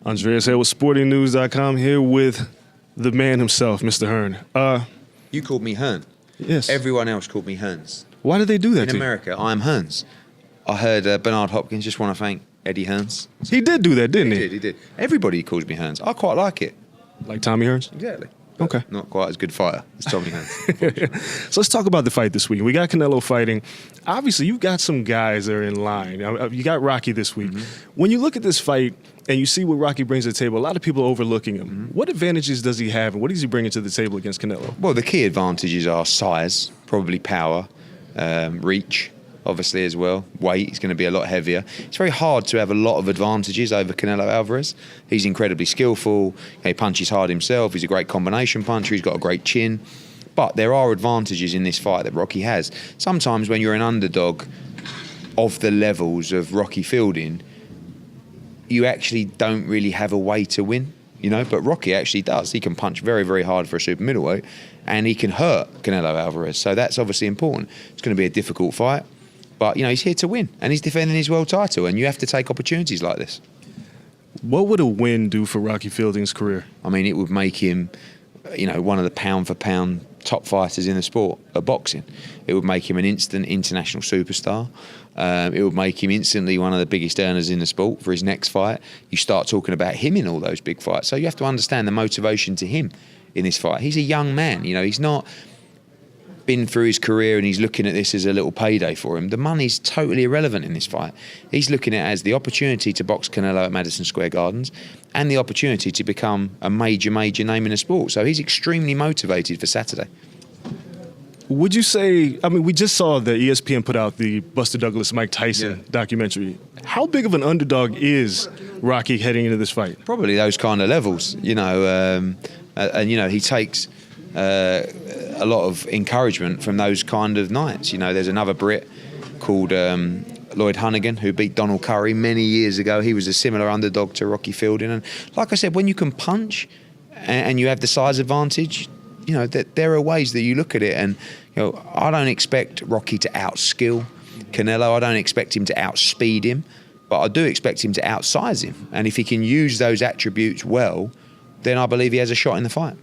Andreas Hale with SportingNews.com here with the man himself, Mr. Hearn. You called me Hearn. Yes. Everyone else called me Hearns. Why did they do that In to you? America, I am Hearns. I heard Bernard Hopkins. Just want to thank Eddie Hearn. He did do that, didn't he? He did. Everybody calls me Hearns. I quite like it. Like Tommy Hearns? Exactly. Okay. Not quite as good fighter as Tommy Hearns. So let's talk about the fight this week. We got Canelo fighting. Obviously, you've got some guys that are in line. You got Rocky this week. Mm-hmm. When you look at this fight and you see what Rocky brings to the table, a lot of people are overlooking him. Mm-hmm. What advantages does he have, and what is he bringing to the table against Canelo? Well, the key advantages are size, probably power, reach, obviously as well. Weight, he's going to be a lot heavier. It's very hard to have a lot of advantages over Canelo Alvarez. He's incredibly skillful. He punches hard himself. He's a great combination puncher. He's got a great chin. But there are advantages in this fight that Rocky has. Sometimes when you're an underdog of the levels of Rocky Fielding, you actually don't really have a way to win, but Rocky actually does. He can punch very, very hard for a super middleweight, and he can hurt Canelo Alvarez. So that's obviously important. It's going to be a difficult fight, but he's here to win, and he's defending his world title, and you have to take opportunities like this. What would a win do for Rocky Fielding's career? I mean, it would make him, one of the pound-for-pound top fighters in the sport of boxing. It would make him an instant international superstar. It would make him instantly one of the biggest earners in the sport for his next fight. You start talking about him in all those big fights. So you have to understand the motivation to him in this fight. He's a young man. He's not been through his career and he's looking at this as a little payday for him. The money's totally irrelevant in this fight. He's looking at it as the opportunity to box Canelo at Madison Square Gardens and the opportunity to become a major name in the sport. So he's extremely motivated for Saturday. Would you say, we just saw that ESPN put out the Buster Douglas, Mike Tyson documentary. How big of an underdog is Rocky heading into this fight? Probably those kind of levels, he takes a lot of encouragement from those kind of nights. There's another Brit called Lloyd Hunnigan who beat Donald Curry many years ago. He was a similar underdog to Rocky Fielding. And like I said, when you can punch and you have the size advantage, that there are ways that you look at it, and I don't expect Rocky to outskill Canelo. I don't expect him to outspeed him, but I do expect him to outsize him. And if he can use those attributes well, then I believe he has a shot in the fight.